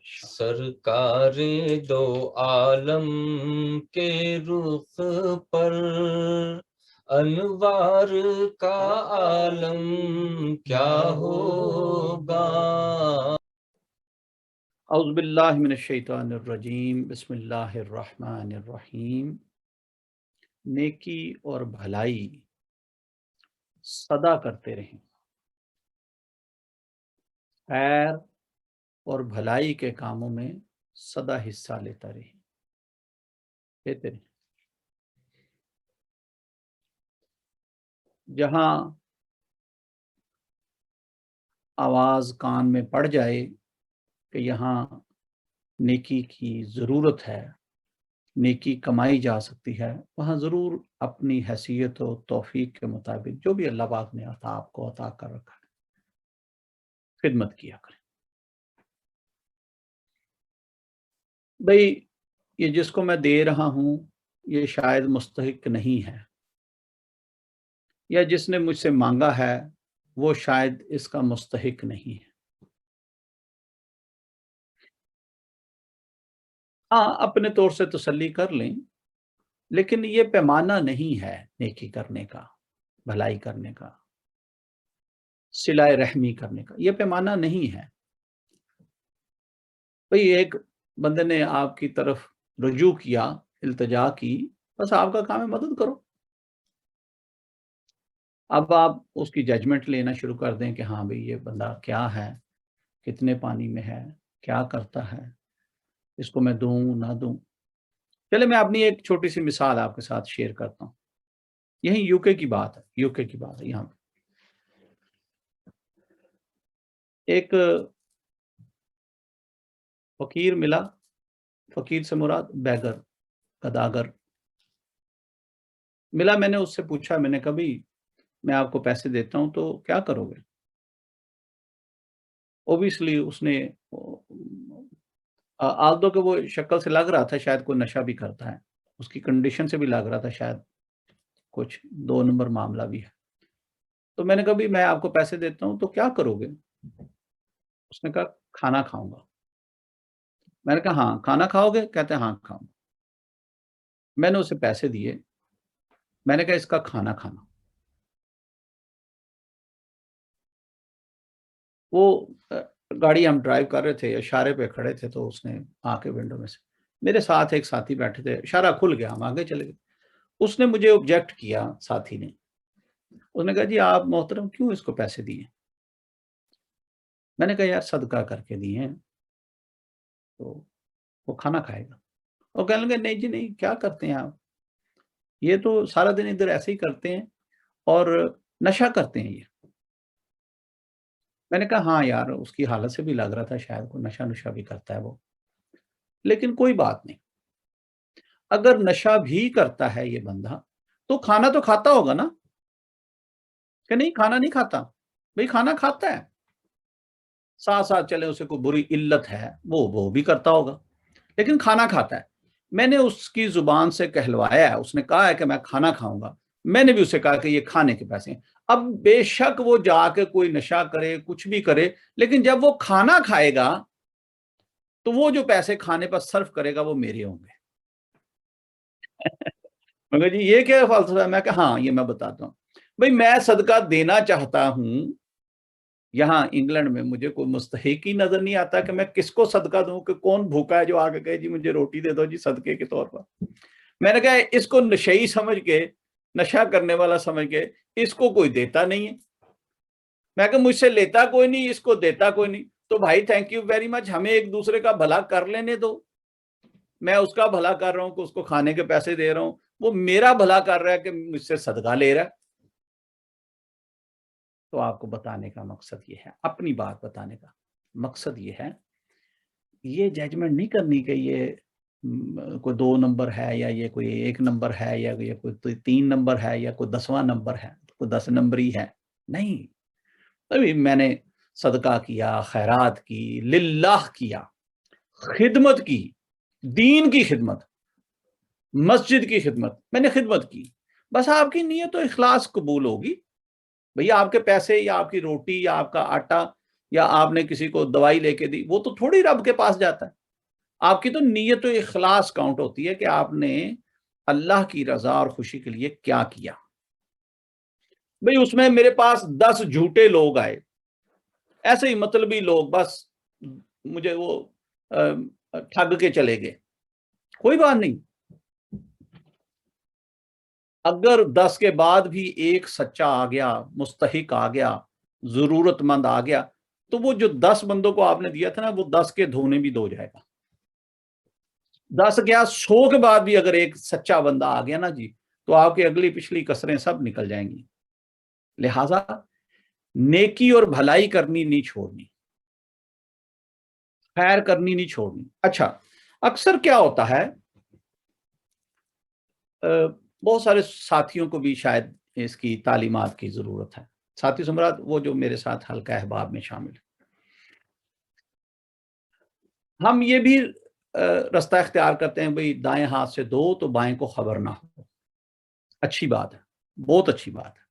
سرکار دو عالم کے رخ پر انوار کا عالم کیا ہوگا۔ اعوذ باللہ من الشیطان الرجیم، بسم اللہ الرحمن الرحیم۔ نیکی اور بھلائی صدا کرتے رہیں، خیر اور بھلائی کے کاموں میں صدا حصہ لیتے رہیں۔ جہاں آواز کان میں پڑ جائے کہ یہاں نیکی کی ضرورت ہے، نیکی کمائی جا سکتی ہے، وہاں ضرور اپنی حیثیت و توفیق کے مطابق جو بھی اللہ پاک نے آپ کو عطا کر رکھا ہے خدمت کیا کریں۔ بھئی یہ جس کو میں دے رہا ہوں یہ شاید مستحق نہیں ہے، یا جس نے مجھ سے مانگا ہے وہ شاید اس کا مستحق نہیں ہے۔ ہاں، اپنے طور سے تسلی کر لیں، لیکن یہ پیمانہ نہیں ہے نیکی کرنے کا، بھلائی کرنے کا، صلہ رحمی کرنے کا، یہ پیمانہ نہیں ہے۔ بھئی ایک بندے نے آپ کی طرف رجوع کیا، التجا کی، بس آپ کا کام ہے مدد کرو۔ اب آپ اس کی ججمنٹ لینا شروع کر دیں کہ ہاں بھئی یہ بندہ کیا ہے، کتنے پانی میں ہے، کیا کرتا ہے، اس کو میں دوں نہ دوں۔ چلے میں اپنی ایک چھوٹی سی مثال آپ کے ساتھ شیئر کرتا ہوں۔ یہی یو کے کی بات ہے، یہاں پہ ایک فقیر ملا، فقیر سے مراد بیگر، گداگر ملا۔ میں نے اس سے پوچھا، میں نے کہا بھئی میں آپ کو پیسے دیتا ہوں تو کیا کرو گے؟ اوبیسلی اس نے آلدو کہ وہ شکل سے لگ رہا تھا شاید کوئی نشہ بھی کرتا ہے، اس کی کنڈیشن سے بھی لگ رہا تھا شاید کچھ 2 نمبر معاملہ بھی ہے۔ تو میں نے کہا بھی میں آپ کو پیسے دیتا ہوں تو کیا کرو گے؟ اس نے کہا کھانا کھاؤں گا۔ میں نے کہا ہاں کھانا کھاؤ گے؟ کہتے ہیں ہاں کھاؤں گا۔ میں نے اسے پیسے دیے، میں نے کہا اس کا کھانا کھانا۔ وہ گاڑی ہم ڈرائیو کر رہے تھے، اشارے پہ کھڑے تھے، تو اس نے آ کے ونڈو میں سے، میرے ساتھ ایک ساتھی بیٹھے تھے، اشارہ کھل گیا، ہم آگے چلے گئے۔ اس نے مجھے آبجیکٹ کیا، ساتھی نے، اس نے کہا جی آپ محترم کیوں اس کو پیسے دیے؟ میں نے کہا یار صدقہ کر کے دیے ہیں تو وہ کھانا کھائے گا۔ وہ کہنے لگے نہیں جی نہیں، کیا کرتے ہیں آپ، یہ تو سارا دن ادھر ایسے ہی کرتے ہیں اور نشہ کرتے ہیں یہ۔ میں نے کہا ہاں یار اس کی حالت سے بھی لگ رہا تھا شاید کوئی نشہ بھی کرتا ہے وہ، لیکن کوئی بات نہیں، اگر نشہ بھی کرتا ہے یہ بندہ تو کھانا تو کھاتا ہوگا نا، کہ نہیں کھانا نہیں کھاتا؟ بھئی کھانا کھاتا ہے، ساتھ ساتھ چلے اسے کوئی بری علت ہے وہ بھی کرتا ہوگا، لیکن کھانا کھاتا ہے۔ میں نے اس کی زبان سے کہلوایا ہے، اس نے کہا ہے کہ میں کھانا کھاؤں گا، میں نے بھی اسے کہا کہ یہ کھانے کے پیسے ہیں۔ اب بے شک وہ جا کے کوئی نشہ کرے، کچھ بھی کرے، لیکن جب وہ کھانا کھائے گا تو وہ جو پیسے کھانے پر صرف کرے گا وہ میرے ہوں گے۔ مگر جی یہ کیا فلسفہ ہے؟ میں کہا ہاں یہ میں بتاتا ہوں۔ بھئی میں صدقہ دینا چاہتا ہوں، یہاں انگلینڈ میں مجھے کوئی مستحق ہی نظر نہیں آتا کہ میں کس کو صدقہ دوں، کہ کون بھوکا ہے جو آگے کہے جی مجھے روٹی دے دو جی صدقے کے طور پر۔ میں نے کہا اس کو نشئی سمجھ کے، نشہ کرنے والا سمجھ کے اس کو کوئی دیتا نہیں ہے۔ میں کہا مجھ سے لیتا کوئی نہیں، اس کو دیتا کوئی نہیں، تو بھائی تھینک یو ویری مچ، ہمیں ایک دوسرے کا بھلا کر لینے دو۔ میں اس کا بھلا کر رہا ہوں کہ اس کو کھانے کے پیسے دے رہا ہوں، وہ میرا بھلا کر رہا ہے کہ مجھ سے صدقہ لے رہا ہے۔ تو آپ کو بتانے کا مقصد یہ ہے، اپنی بات بتانے کا مقصد یہ ہے، یہ ججمنٹ نہیں کرنی کہ یہ کوئی 2 نمبر ہے، یا یہ کوئی 1 نمبر ہے، یا یہ کوئی 3 نمبر ہے، یا کوئی 10واں نمبر ہے، کوئی 10 نمبری ہے، نہیں۔ ابھی میں نے صدقہ کیا، خیرات کی، للہ کیا، خدمت کی، دین کی خدمت، مسجد کی خدمت، میں نے خدمت کی، بس آپ کی نیت و اخلاص قبول ہوگی۔ بھئی آپ کے پیسے یا آپ کی روٹی یا آپ کا آٹا یا آپ نے کسی کو دوائی لے کے دی، وہ تو تھوڑی رب کے پاس جاتا ہے. آپ کی تو نیت و اخلاص کاؤنٹ ہوتی ہے کہ آپ نے اللہ کی رضا اور خوشی کے لیے کیا کیا. بھئی اس میں میرے پاس 10 جھوٹے لوگ آئے، ایسے ہی مطلبی لوگ، بس مجھے وہ ٹھگ کے چلے گئے، کوئی بات نہیں. اگر 10 کے بعد بھی ایک سچا آ گیا، مستحق آ گیا، ضرورت مند آ گیا، تو وہ جو 10 بندوں کو آپ نے دیا تھا نا، وہ 10 کے دھونے بھی دو جائے گا. 10 کیا 100 کے بعد بھی اگر ایک سچا بندہ آ گیا نا جی، تو آپ کی اگلی پچھلی کسریں سب نکل جائیں گی. لہٰذا نیکی اور بھلائی کرنی نہیں چھوڑنی، خیر کرنی نہیں چھوڑنی. اچھا، اکثر کیا ہوتا ہے، بہت سارے ساتھیوں کو بھی شاید اس کی تعلیمات کی ضرورت ہے. ساتھی سمرات وہ جو میرے ساتھ حلقہ احباب میں شامل ہیں. ہم یہ بھی رستہ اختیار کرتے ہیں بھئی دائیں ہاتھ سے دو تو بائیں کو خبر نہ ہو. اچھی بات ہے، بہت اچھی بات ہے.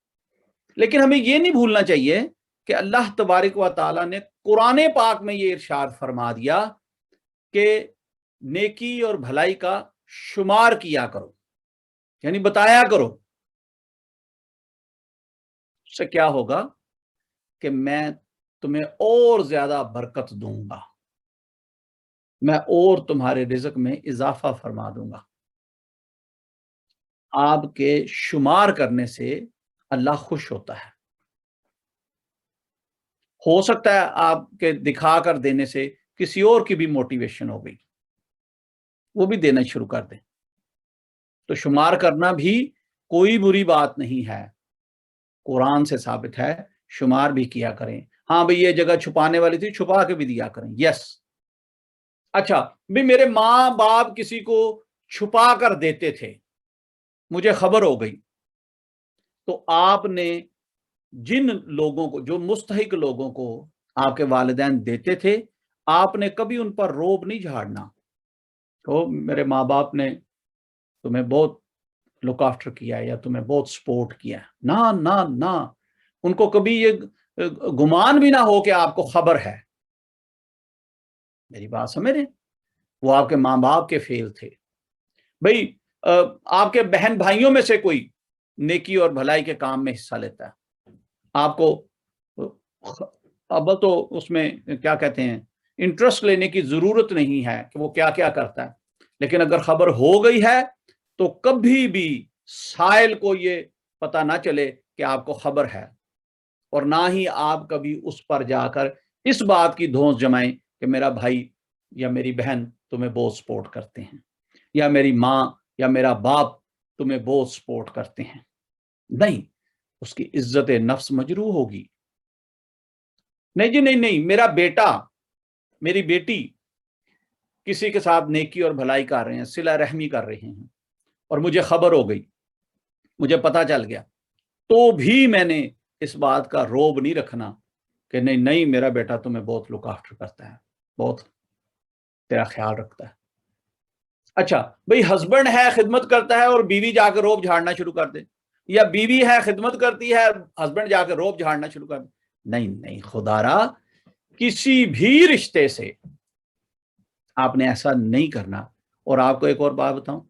لیکن ہمیں یہ نہیں بھولنا چاہیے کہ اللہ تبارک و تعالیٰ نے قرآن پاک میں یہ ارشاد فرما دیا کہ نیکی اور بھلائی کا شمار کیا کرو، یعنی بتایا کرو. اس سے کیا ہوگا کہ میں تمہیں اور زیادہ برکت دوں گا، میں اور تمہارے رزق میں اضافہ فرما دوں گا. آپ کے شمار کرنے سے اللہ خوش ہوتا ہے. ہو سکتا ہے آپ کے دکھا کر دینے سے کسی اور کی بھی موٹیویشن ہو گئی، وہ بھی دینا شروع کر دیں. تو شمار کرنا بھی کوئی بری بات نہیں ہے، قرآن سے ثابت ہے، شمار بھی کیا کریں. ہاں بھئی یہ جگہ چھپانے والی تھی، چھپا کے بھی دیا کریں. یس. اچھا بھی میرے ماں باپ کسی کو چھپا کر دیتے تھے، مجھے خبر ہو گئی، تو آپ نے جن لوگوں کو، جو مستحق لوگوں کو آپ کے والدین دیتے تھے، آپ نے کبھی ان پر روب نہیں جھاڑنا. تو میرے ماں باپ نے تمہیں بہت لک آفٹر کیا ہے یا تمہیں بہت سپورٹ کیا ہے. نہ نہ نہ، ان کو کبھی یہ گمان بھی نہ ہو کہ آپ کو خبر ہے. میری بات سمجھ رہے ہیں؟ وہ آپ کے ماں باپ کے فیل تھے. بھئی آپ کے بہن بھائیوں میں سے کوئی نیکی اور بھلائی کے کام میں حصہ لیتا ہے، آپ کو اب تو اس میں کیا کہتے ہیں انٹرسٹ لینے کی ضرورت نہیں ہے کہ وہ کیا کیا کرتا ہے. لیکن اگر خبر ہو گئی ہے تو کبھی بھی سائل کو یہ پتہ نہ چلے کہ آپ کو خبر ہے، اور نہ ہی آپ کبھی اس پر جا کر اس بات کی دھونس جمائیں کہ میرا بھائی یا میری بہن تمہیں بہت سپورٹ کرتے ہیں، یا میری ماں یا میرا باپ تمہیں بہت سپورٹ کرتے ہیں. نہیں، اس کی عزت نفس مجروح ہوگی. نہیں جی، نہیں، میرا بیٹا میری بیٹی کسی کے ساتھ نیکی اور بھلائی کر رہے ہیں، صلہ رحمی کر رہے ہیں، اور مجھے خبر ہو گئی، مجھے پتا چل گیا، تو بھی میں نے اس بات کا روب نہیں رکھنا کہ نہیں میرا بیٹا تمہیں بہت لک آفٹر کرتا ہے، بہت تیرا خیال رکھتا ہے. اچھا بھئی ہسبینڈ ہے خدمت کرتا ہے اور بیوی جا کے روب جھاڑنا شروع کر دے، یا بیوی ہے خدمت کرتی ہے ہسبینڈ جا کے روب جھاڑنا شروع کر دے. نہیں خدا را، کسی بھی رشتے سے آپ نے ایسا نہیں کرنا. اور آپ کو ایک اور بات بتاؤں،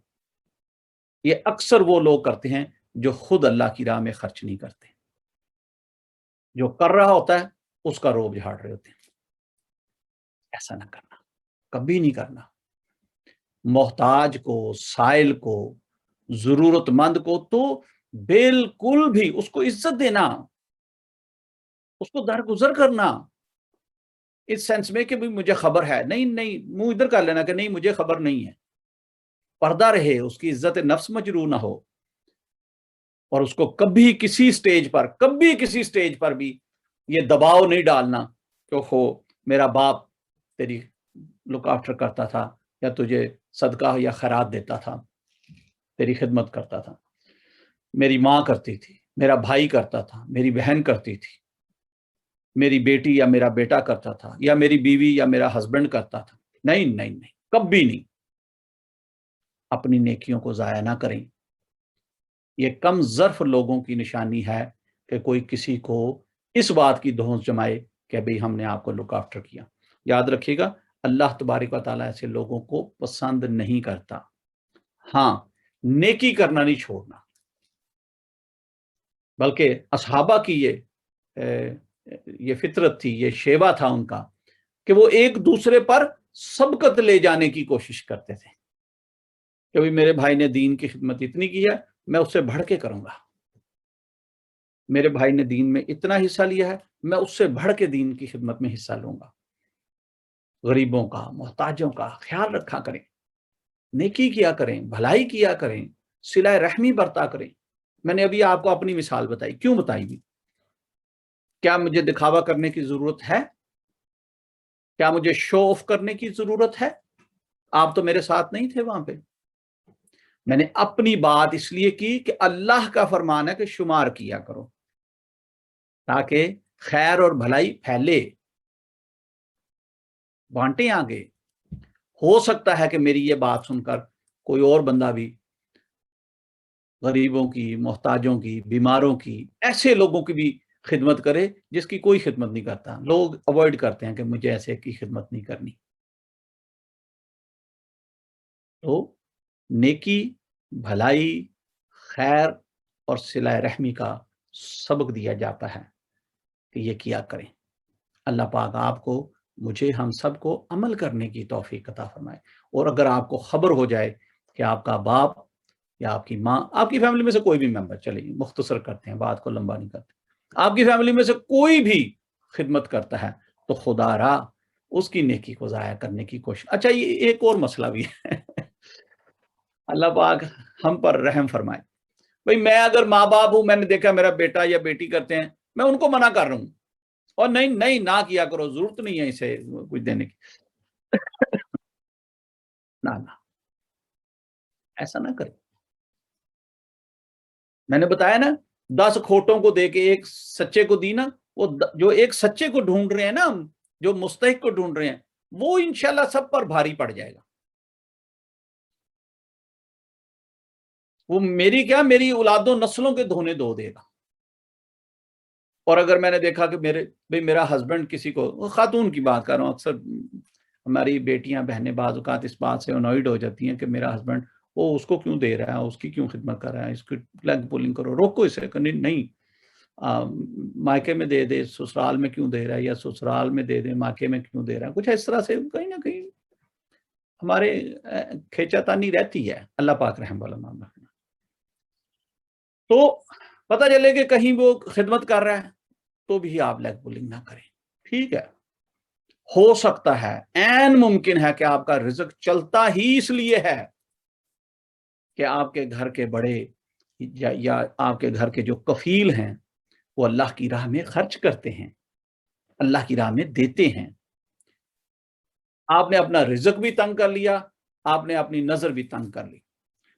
یہ اکثر وہ لوگ کرتے ہیں جو خود اللہ کی راہ میں خرچ نہیں کرتے، جو کر رہا ہوتا ہے اس کا روب جھاڑ رہے ہوتے ہیں. ایسا نہ کرنا، کبھی نہیں کرنا. محتاج کو، سائل کو، ضرورت مند کو تو بالکل بھی اس کو عزت دینا، اس کو درگزر کرنا، اس سینس میں کہ مجھے خبر ہے. نہیں منہ ادھر کر لینا کہ نہیں مجھے خبر نہیں ہے. پردہ رہے، اس کی عزت نفس مجروح نہ ہو. اور اس کو کبھی کسی سٹیج پر بھی یہ دباؤ نہیں ڈالنا کہ میرا باپ تیری لک آفٹر کرتا تھا، یا تجھے صدقہ یا خیرات دیتا تھا، تیری خدمت کرتا تھا، میری ماں کرتی تھی، میرا بھائی کرتا تھا، میری بہن کرتی تھی، میری بیٹی یا میرا بیٹا کرتا تھا، یا میری بیوی یا میرا ہسبینڈ کرتا تھا. نہیں، کبھی نہیں. اپنی نیکیوں کو ضائع نہ کریں. یہ کم ظرف لوگوں کی نشانی ہے کہ کوئی کسی کو اس بات کی دھونس جمائے کہ भाई हमने आपको लुक आफ्टर किया। याद रखिएगा, अल्लाह तबारक व तआला ऐसे लोगों को पसंद नहीं करता। हाँ, नेकी करना नहीं छोड़ना, बल्कि असहाबा की ये फितरत थी, ये शेवा था उनका कि वो एक दूसरे पर सबकत ले जाने की कोशिश करते थे कि भाई मेरे भाई ने दीन की खिदमत इतनी की है, मैं उससे बढ़ के करूंगा। मेरे भाई ने दीन में इतना हिस्सा लिया है, मैं उससे बढ़ के दीन की खिदमत में हिस्सा लूंगा। गरीबों का, मोहताजों का ख्याल रखा करें, नेकी किया करें, भलाई किया करें, सिला रहमी बरता करें। मैंने अभी आपको अपनी मिसाल बताई, क्यों बताई भी? क्या मुझे दिखावा करने की जरूरत है? क्या मुझे शो ऑफ करने की जरूरत है? आप तो मेरे साथ नहीं थे वहां पे। मैंने अपनी बात इसलिए की कि अल्लाह का फरमान है कि शुमार किया करो, ताकि खैर और भलाई फैले, बांटे आगे। हो सकता है कि मेरी ये बात सुनकर कोई और बंदा भी गरीबों की, मोहताजों की, बीमारों की, ऐसे लोगों की भी खिदमत करे जिसकी कोई खिदमत नहीं करता। लोग अवॉइड करते हैं कि मुझे ऐसे की खिदमत नहीं करनी। तो नेकी, भलाई, खैर और सिला रहमी का सबक दिया जाता है कि ये किया करें। अल्लाह पाक आपको, मुझे, हम सबको अमल करने की तौफीक अता फरमाए। और अगर आपको खबर हो जाए कि आपका बाप या आपकी माँ, आपकी फैमिली में से कोई भी मेंबर, चलिए मुख्तसर करते हैं, बात को लंबा नहीं करते, आपकी फैमिली में से कोई भी खिदमत करता है तो खुदारा उसकी नेकी को ज़ाया करने की कोशिश। अच्छा, ये एक और मसला भी है अल्लाह पाक हम पर रहम फरमाए। भाई मैं अगर माँ बाप हूं, मैंने देखा मेरा बेटा या बेटी करते हैं, मैं उनको मना कर रहा हूं, और नहीं नहीं ना किया करो, जरूरत नहीं है इसे कुछ देने की। ना ना, ऐसा ना करें। मैंने बताया ना, 10 खोटों को दे के एक सच्चे को दी ना, वो जो एक सच्चे को ढूंढ रहे हैं ना हम, जो मुस्तहिक को ढूंढ रहे हैं, वो इंशाल्लाह सब पर भारी पड़ जाएगा। वो मेरी क्या, मेरी औलादों नस्लों के धोने धो देगा। और अगर मैंने देखा कि मेरा हस्बैंड किसी को, खातून की बात कर रहा हूँ, अक्सर हमारी बेटियां बहनें बाज़ औक़ात इस बात से अनॉयड हो जाती हैं कि मेरा हस्बैंड, वो उसको क्यों दे रहा है, उसकी क्यों खिदमत कर रहा है, इसकी लेग पुलिंग करो, रोको इसे। नहीं, मायके में दे दे, ससुराल में क्यों दे रहा है, या ससुराल में दे दे, मायके में क्यों दे रहा है। कुछ इस तरह से कहीं ना कहीं हमारे खींचातानी रहती है। अल्लाह पाक रहम वाला मामला। तो पता चले कि कहीं वो खिदमत कर रहा है तो भी आप लेग पुलिंग ना करें, ठीक है। हो सकता है, ऐन मुमकिन है कि आपका रिज़्क चलता ही इसलिए है कि आपके घर के बड़े या आपके घर के जो कफील हैं वो अल्लाह की राह में खर्च करते हैं, अल्लाह की राह में देते हैं। आपने अपना रिज़्क भी तंग कर लिया, आपने अपनी नजर भी तंग कर ली।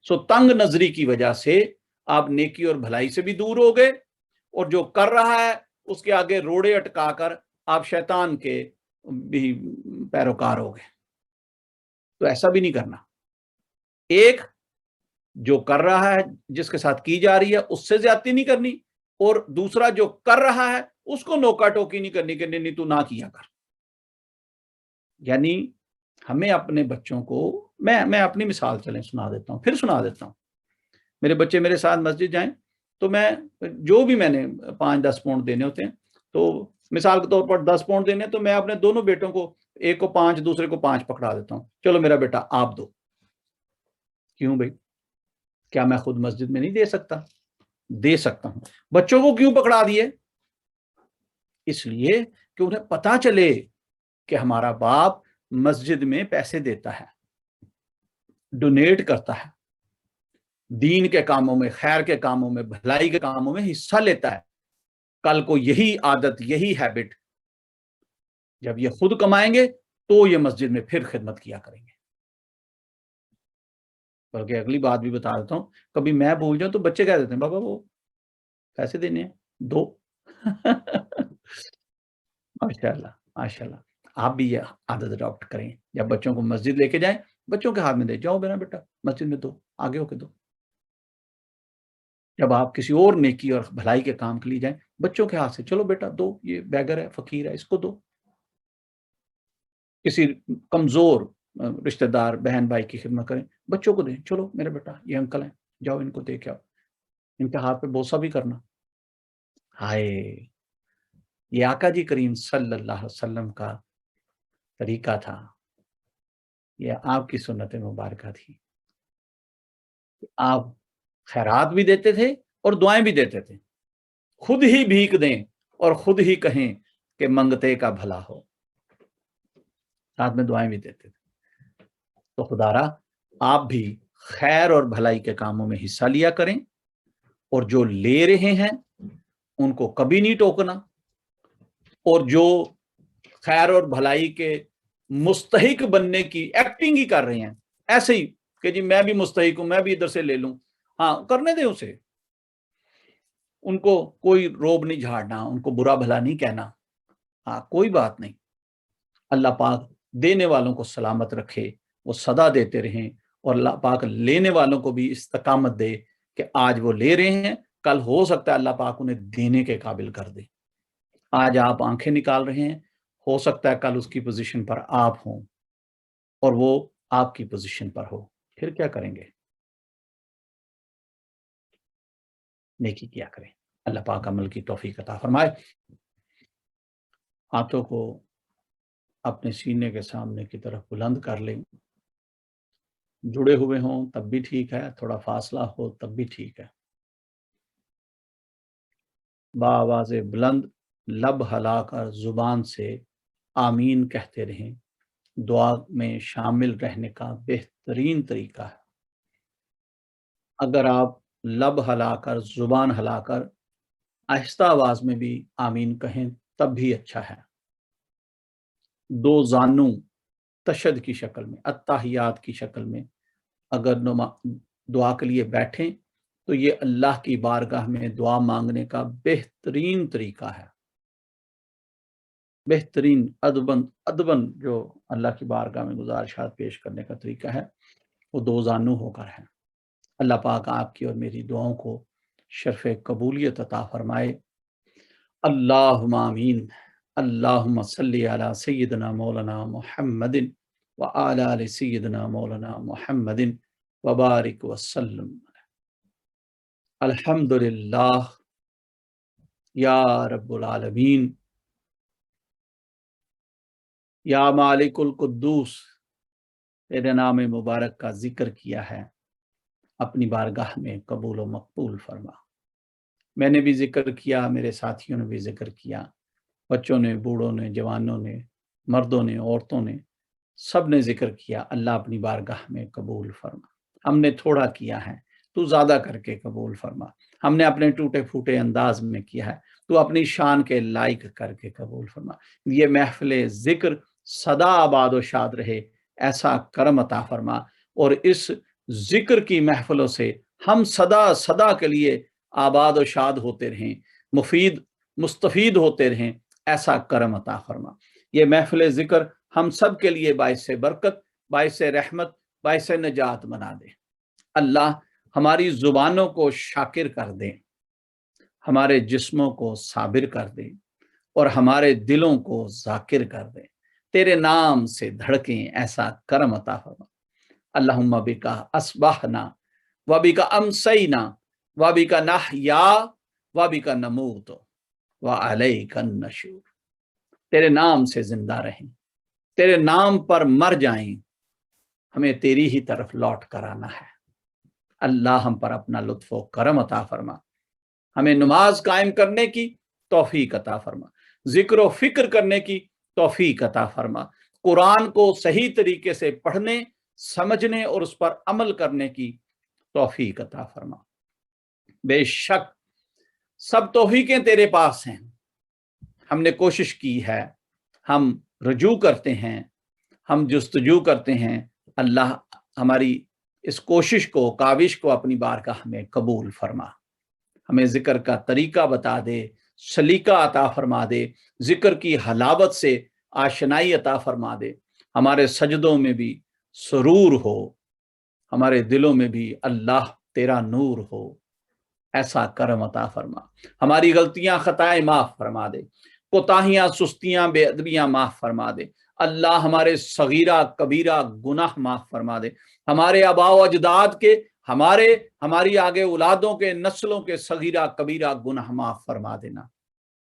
सो तंग नजरी की वजह से आप नेकी और भलाई से भी दूर हो गए, और जो कर रहा है उसके आगे रोड़े अटकाकर आप शैतान के भी पैरोकार हो गए। तो ऐसा भी नहीं करना। एक, जो कर रहा है, जिसके साथ की जा रही है, उससे ज्यादती नहीं करनी, और दूसरा जो कर रहा है उसको नोका टोकी नहीं करनी कि नहीं तू ना किया कर। यानी हमें अपने बच्चों को, मैं अपनी मिसाल चलें सुना देता हूँ, फिर सुना देता हूँ। मेरे बच्चे मेरे साथ मस्जिद जाएं तो मैं, जो भी मैंने 5-10 पाउंड देने होते हैं, तो मिसाल के तौर पर 10 पाउंड देने, तो मैं अपने दोनों बेटों को, एक को 5 दूसरे को 5 पकड़ा देता हूँ, चलो मेरा बेटा आप दो। क्यों भाई, क्या मैं खुद मस्जिद में नहीं दे सकता? दे सकता हूं। बच्चों को क्यों पकड़ा दिए? इसलिए कि उन्हें पता चले कि हमारा बाप मस्जिद में पैसे देता है, डोनेट करता है, दीन के कामों में, खैर के कामों में, भलाई के कामों में हिस्सा लेता है। कल को यही आदत, यही हैबिट जब ये खुद कमाएंगे तो ये मस्जिद में फिर खिदमत किया करेंगे। बल्कि अगली बात भी बता देता हूं, कभी मैं भूल जाऊं तो बच्चे कह देते हैं बाबा वो पैसे देने हैं, दो माशाल्लाह, माशाल्लाह। आप भी ये आदत अडॉप्ट करें, जब बच्चों को मस्जिद लेके जाएं, बच्चों के हाथ में दे, जाओ मेरा बेटा मस्जिद में दो, आगे होके दो। जब आप किसी और नेकी और भलाई के काम के लिए जाएं, बच्चों के हाथ से, चलो बेटा दो, ये बेगर है, फकीर है, इसको दो। किसी कमजोर रिश्तेदार बहन भाई की खिदमत करें, बच्चों को दें, चलो मेरे बेटा ये अंकल हैं, जाओ इनको दे के आओ, इनके हाथ पे बोसा भी करना। हाय, ये आका जी करीम सल्लल्लाहु अलैहि वसल्लम का तरीका था, ये आपकी सुन्नत मुबारक थी। आप खैरात भी देते थे और दुआएं भी देते थे, खुद ही भीख दें और खुद ही कहें कि मंगते का भला हो, साथ में दुआएं भी देते थे। तो खुदारा आप भी खैर और भलाई के कामों में हिस्सा लिया करें, और जो ले रहे हैं उनको कभी नहीं टोकना, और जो खैर और भलाई के मुस्तहिक बनने की एक्टिंग ही कर रहे हैं, ऐसे ही कि जी मैं भी मुस्तहिक हूं, मैं भी इधर से ले लूं, हाँ करने दें उसे, उनको कोई रोब नहीं झाड़ना, उनको बुरा भला नहीं कहना, हाँ कोई बात नहीं। अल्लाह पाक देने वालों को सलामत रखे, वो सदा देते रहें, और अल्लाह पाक लेने वालों को भी इस्तकामत दे कि आज वो ले रहे हैं, कल हो सकता है अल्लाह पाक उन्हें देने के काबिल कर दे। आज आप आंखें निकाल रहे हैं, हो सकता है कल उसकी पोजीशन पर आप हों और वो आपकी पोजीशन पर हो, फिर क्या करेंगे? नेकी किया करें। अल्लाह पाक अमल की तौफीक अता फरमाए। हाथों को अपने सीने के सामने की तरफ बुलंद कर लें, जुड़े हुए हों तब भी ठीक है, थोड़ा फासला हो तब भी ठीक है। बाआवाज़े बुलंद लब हलाकर जुबान से आमीन कहते रहें, दुआ में शामिल रहने का बेहतरीन तरीका है। अगर आप लब हलाकर, जुबान हलाकर आहिस्ता आवाज में भी आमीन कहें तब भी अच्छा है। दो जानू तशद की शक्ल में, अत्ताहियात की शक्ल में अगर दुआ के लिए बैठें तो ये अल्लाह की बारगाह में दुआ मांगने का बेहतरीन तरीका है। बेहतरीन अदबन जो अल्लाह की बारगाह में गुजारिशात पेश करने का तरीका है वो दो जानू होकर है। अल्लाह पाक आपकी और मेरी दुआओं को शर्फ कबूलियत अता फरमाए। अल्लाहुम्मा आमीन। अल्लाहुम्मा सल्ली अला सय्यिदना मौलाना मुहम्मदिन व अला आलि सय्यिदना मौलाना मुहम्मदिन व बारिक वसल्लम। अल्हम्दुलिल्लाह या रब्बुल आलमीन या मालिकुल कुद्दूस, तेरे नाम मुबारक का जिक्र किया है, अपनी बारगाह में कबूल व मकबूल फरमा। मैंने भी जिक्र किया, मेरे साथियों ने भी जिक्र किया, बच्चों ने, बूढ़ों ने, जवानों ने, मर्दों ने, औरतों ने, सब ने जिक्र किया। अल्लाह अपनी बारगाह में कबूल फरमा। हमने थोड़ा किया है, तू ज़्यादा करके कबूल फरमा। हमने अपने टूटे फूटे अंदाज में किया है, तू अपनी शान के लायक करके कबूल फरमा। ये महफिल ज़िक्र सदा आबाद व शाद रहे, ऐसा करम अता फरमा, और इस ज़िक्र की महफिलों से हम सदा सदा के लिए आबाद व शाद होते रहें, मुफीद मुस्तफीद होते रहें, ऐसा करम अता फरमा। ये महफिल ज़िक्र हम सब के लिए बाइस बरकत, बाइस रहमत, बाइस नजात बना दे। अल्लाह हमारी जुबानों को शाकिर कर दे, हमारे जिस्मों को साबिर कर दे, और हमारे दिलों को जाकिर कर दे। तेरे नाम से धड़कें, ऐसा करम अता फरमा। अल्लाहुम्मा बिका अस्बाहना व बिका अमसैना व बिका नहया व बिका नमूत व अलैका नशूर। तेरे नाम से जिंदा रहें, तेरे नाम पर मर जाएं, हमें तेरी ही तरफ लौट कर आना है। अल्लाह हम पर अपना लुत्फ व करम अता फरमा, हमें नमाज कायम करने की तौफीक अता फरमा, जिक्र व फिक्र करने की तौफीक अता फरमा, कुरान को सही तरीके से पढ़ने, समझने और उस पर अमल करने की तौफीक अता फरमा। बेशक सब तौफीकें तेरे पास हैं, हमने कोशिश की है, हम रजू करते हैं, हम जुस्तजू करते हैं। अल्लाह हमारी इस कोशिश को, काविश को अपनी बारगाह में कबूल फरमा। हमें जिक्र का तरीका बता दे, सलीका अता फरमा दे, जिक्र की हलावत से आशनाई अता फरमा दे। हमारे सजदों में भी सुरूर हो, हमारे दिलों में भी अल्लाह तेरा नूर हो। ऐसा करम अता फरमा। हमारी गलतियां खताएं माफ फरमा दे, कोताहियां सुस्तियां बेअदबियां माफ फरमा दे। अल्लाह हमारे सगीरा कबीरा गुनाह माफ फरमा दे। हमारे आबाओ अजदाद के, हमारी आगे औलादों के, नस्लों के सगीरा कबीरा गुनाह माफ फरमा देना,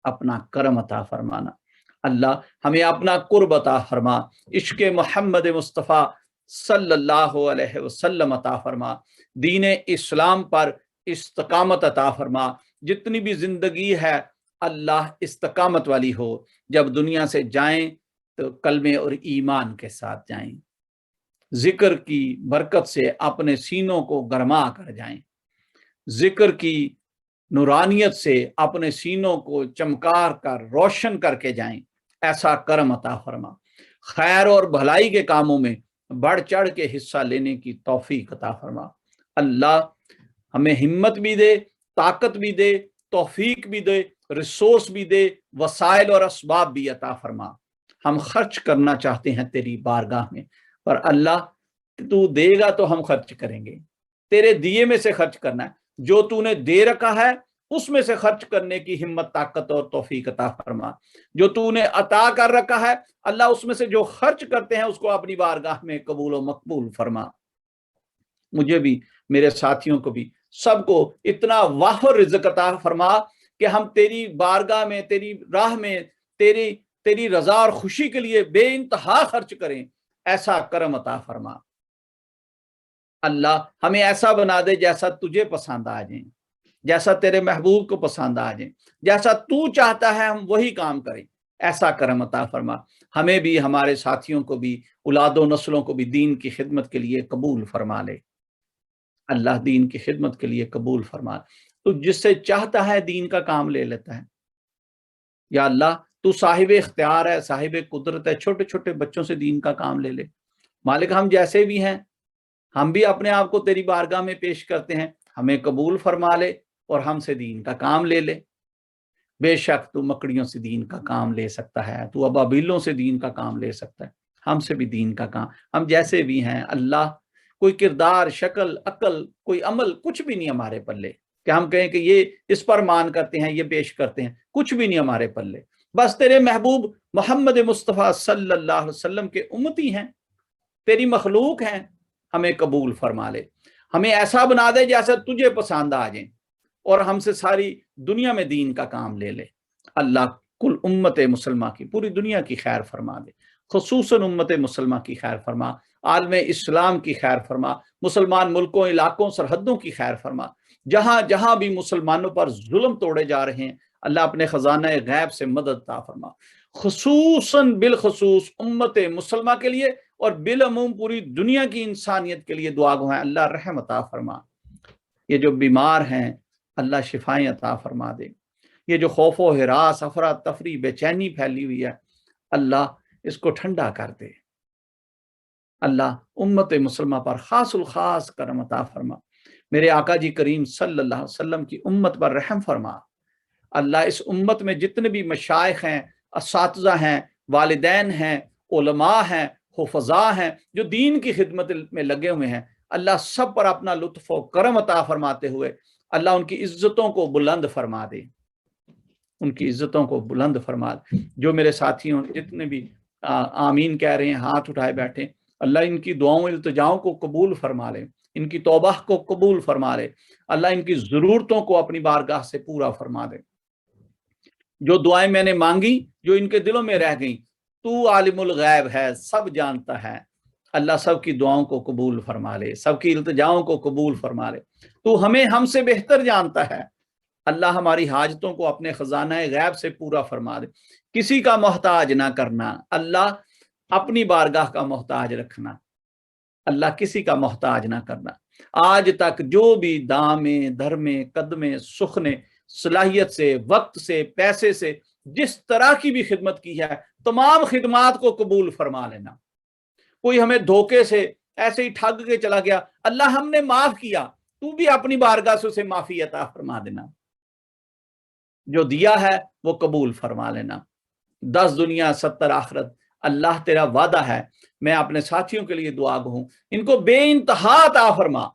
अपना करम अता फरमाना। अल्लाह हमें अपना कुर्ब अता फरमा, इश्क मोहम्मद मुस्तफ़ा सल्लल्लाहु अलैहि वसल्लम अता फरमा, दीन इस्लाम पर इस्तकामत अता फरमा। जितनी भी जिंदगी है अल्लाह इस्तकामत वाली हो, जब दुनिया से जाएं तो कलमे और ईमान के साथ जाएं, जिक्र की बरकत से अपने सीनों को गरमा कर जाएं, जिक्र की नूरानियत से अपने सीनों को चमकार कर रोशन करके जाएं, ऐसा करम अता फरमा। खैर और भलाई के कामों में बढ़ चढ़ के हिस्सा लेने की तौफीक अता फरमा। अल्लाह हमें हिम्मत भी दे, ताकत भी दे, तौफीक भी दे, रिसोर्स भी दे, वसाइल और असबाब भी अता फरमा। हम खर्च करना चाहते हैं तेरी बारगाह में, पर अल्लाह तू देगा तो हम खर्च करेंगे, तेरे दिए में से खर्च करना है, जो तूने दे रखा है उसमें से खर्च करने की हिम्मत, ताकत और तौफीक अता फरमा। जो तूने अता कर रखा है अल्लाह उसमें से जो खर्च करते हैं उसको अपनी बारगाह में कबूल और मकबूल फरमा। मुझे भी, मेरे साथियों को भी, सबको इतना वाफर रिज़्क़ अता फरमा कि हम तेरी बारगाह में, तेरी राह में, तेरी रजा और खुशी के लिए बेइंतहा खर्च करें, ऐसा करम अता फरमा। अल्लाह हमें ऐसा बना दे जैसा तुझे पसंद आ जाए, जैसा तेरे महबूब को पसंद आ जाए, जैसा तू चाहता है हम वही काम करें, ऐसा करम अता फरमा। हमें भी, हमारे साथियों को भी, औलादों नस्लों को भी दीन की खिदमत के लिए कबूल फरमा ले। अल्लाह दीन की खिदमत के लिए कबूल फरमा। तू जिससे चाहता है दीन का काम ले लेता है। या अल्लाह तू साहिब इख्तियार है, साहिब कुदरत है, छोटे छोटे बच्चों से दीन का काम ले ले। मालिक हम जैसे भी हैं, हम भी अपने आप को तेरी बारगाह में पेश करते हैं, हमें कबूल फरमा ले और हमसे दीन का काम ले ले। बेशक तू मकड़ियों से दीन का काम ले सकता है, तू अबाबीलों से दीन का काम ले सकता है, हमसे भी दीन का काम, हम जैसे भी हैं अल्लाह, कोई किरदार, शक्ल, अकल, कोई अमल कुछ भी नहीं हमारे पल्ले कि हम कहें कि ये इस पर मान करते हैं, ये पेश करते हैं, कुछ भी नहीं हमारे पल्ले। बस तेरे महबूब मोहम्मद मुस्तफ़ा सल्लल्लाहु अलैहि वसल्लम के उम्मती हैं, तेरी मखलूक हैं, हमें कबूल फरमा ले। हमें ऐसा बना दे जैसा तुझे पसंद आ जाए और हमसे सारी दुनिया में दीन का काम ले ले। अल्लाह कुल उम्मत मुसलमा की, पूरी दुनिया की खैर फरमा दे, खुसूसन उम्मत मुसलमा की खैर फरमा, आलम इस्लाम की खैर फरमा, मुसलमान मुल्कों, इलाकों, सरहदों की खैर फरमा। जहाँ जहाँ भी मुसलमानों पर जुल्म तोड़े जा रहे हैं अल्लाह अपने खजाना गैब से मदद अता फरमा, खुसूसन बिलखुसूस उम्मत मुसलमा के लिए और बिलअमूम पूरी दुनिया की इंसानियत के लिए दुआ गो है। अल्लाह रहम अता फरमा। ये जो बीमार हैं अल्लाह शिफाएं अता फरमा दे। ये जो खौफो हिरास, अफरा तफरी, बेचैनी फैली हुई है अल्लाह इसको ठंडा कर दे। अल्लाह उम्मत मुसलमा पर खासुल खास करम अता फरमा। मेरे आका जी करीम सल्लल्लाहु अलैहि वसल्लम की उम्मत पर रहम फरमा। अल्लाह इस उम्मत में जितने भी मशाइख हैं, असातिज़ा हैं, वालिदैन हैं, उलमा हैं, हुफ़ज़ा हैं, जो दीन की खिदमत में लगे हुए हैं, अल्लाह सब पर अपना लुत्फ़ व करम अता फरमाते हुए अल्लाह उनकी इज्जतों को बुलंद फरमा दे, उनकी इज्जतों को बुलंद फरमा दे। जो मेरे साथियों जितने भी आमीन कह रहे हैं, हाथ उठाए बैठे, अल्लाह इनकी दुआओं इल्तिजाओं को कबूल फरमा ले, इनकी तौबा को कबूल फरमा ले। अल्लाह इनकी ज़रूरतों को अपनी बारगाह से पूरा फरमा दे। जो दुआएं मैंने मांगी, जो इनके दिलों में रह गई, तू आलिमुल गैब है, सब जानता है। अल्लाह सबकी दुआओं को कबूल फरमा ले, सबकी इल्तिजाओं को कबूल फरमा ले। तू हमें हमसे बेहतर जानता है। अल्लाह हमारी हाजतों को अपने खजाना गैब से पूरा फरमा दे। किसी का मोहताज ना करना, अल्लाह अपनी बारगाह का मोहताज रखना, अल्लाह किसी का मोहताज ना करना। आज तक जो भी दामे, धर्मे, कदमे, सुखने, सलाहियत से, वक्त से, पैसे से, जिस तरह की भी खिदमत की है, तमाम खिदमात को कबूल फरमा लेना। कोई हमें धोखे से ऐसे ही ठग के चला गया, अल्लाह हमने माफ किया, तू भी अपनी बारगाह से उसे माफी अता फरमा देना। जो दिया है वो कबूल फरमा लेना। 10 दुनिया 70 आखिरत, अल्लाह तेरा वादा है। मैं अपने साथियों के लिए दुआ गो हूं, इनको बेइंतहा अता फरमा,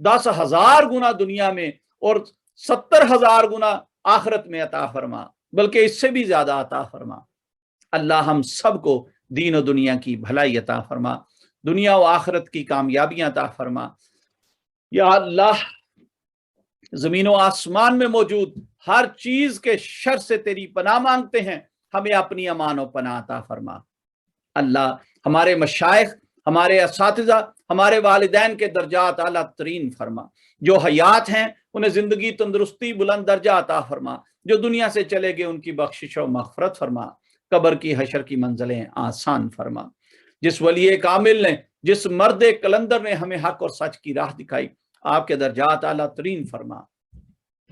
10,000 गुना दुनिया में और 70,000 गुना आखिरत में अता फरमा, बल्कि इससे भी ज्यादा अता फरमा। अल्लाह हम सबको दीन और दुनिया की भलाई अता फरमा, दुनिया और आखिरत की कामयाबियां अता फरमा। या अल्लाह, जमीन और आसमान में मौजूद हर चीज के शर से तेरी पनाह मांगते हैं, हमें अपनी अमान और पनाह अता फरमा। अल्लाह, हमारे मशाइख, हमारे असातिज़ा, हमारे वालिदैन के दर्जात आला तरीन फरमा। जो हयात हैं उन्हें जिंदगी, तंदुरुस्ती, बुलंद दर्जा अता फरमा। जो दुनिया से चले गए उनकी बख्शिश और मग़फ़िरत फरमा। कब्र की हशर की मंजिलें आसान फरमा। जिस वली कामिल ने, जिस मर्द कलंदर ने हमें हक और सच की राह दिखाई, आपके दर्जात आला तरीन फरमा।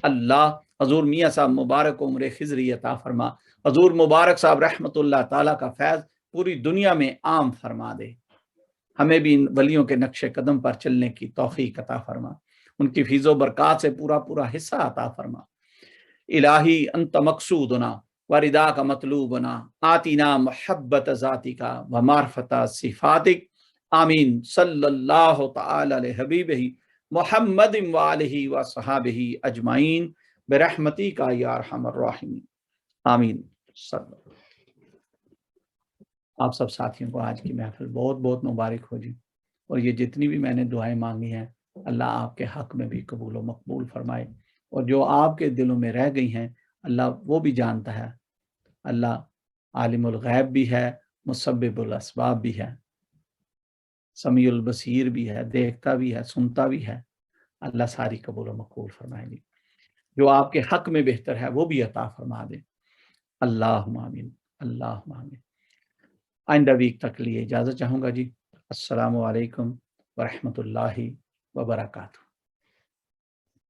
अल्लाह, हजूर मियाँ साहब मुबारक उम्र खिजरी अता फरमा। हजूर मुबारक साहब रहमतुल्लाह ताला का फैज़ पूरी दुनिया में आम फरमा दे। हमें भी इन वलियों के नक्शे कदम पर चलने की तौफीक अता फरमा। उनकी फीज़ो बरक़ात से पूरा पूरा हिस्सा अता फरमा। इलाही अंत मकसूदना वरिदा का मतलूबना, आतीना मोहब्बत ज़ातिका व मार्फता सिफातिक। आमीन। सल्लल्लाहु तआला अलैहि हबीबिही मुहम्मद व आलिही व सहाबिही अजमाइन बिरहमतिका या अरहमर राहिमीन। आमीन। आप सब साथियों को आज की महफिल बहुत बहुत मुबारक हो जी। और ये जितनी भी मैंने दुआएं मांगी हैं, अल्लाह आपके हक में भी कबूल व मकबूल फरमाए। और जो आपके दिलों में रह गई हैं, अल्लाह वो भी जानता है। अल्लाह आलिमुल गैब भी है, मुसब्बिबुल अस्बाब भी है, समीउल बसीर भी है, देखता भी है, सुनता भी है। अल्लाह सारी कबूल व मकबूल फरमाएगी। जो आपके हक में बेहतर है वो भी अता फरमा दे। अल्लाहुम्मा आमीन, अल्लाहुम्मा आमीन। आइंदा वीक तक लिए इजाज़त चाहूँगा जी। अस्सलामु अलैकुम व रहमतुल्लाहि व बरकातुहू।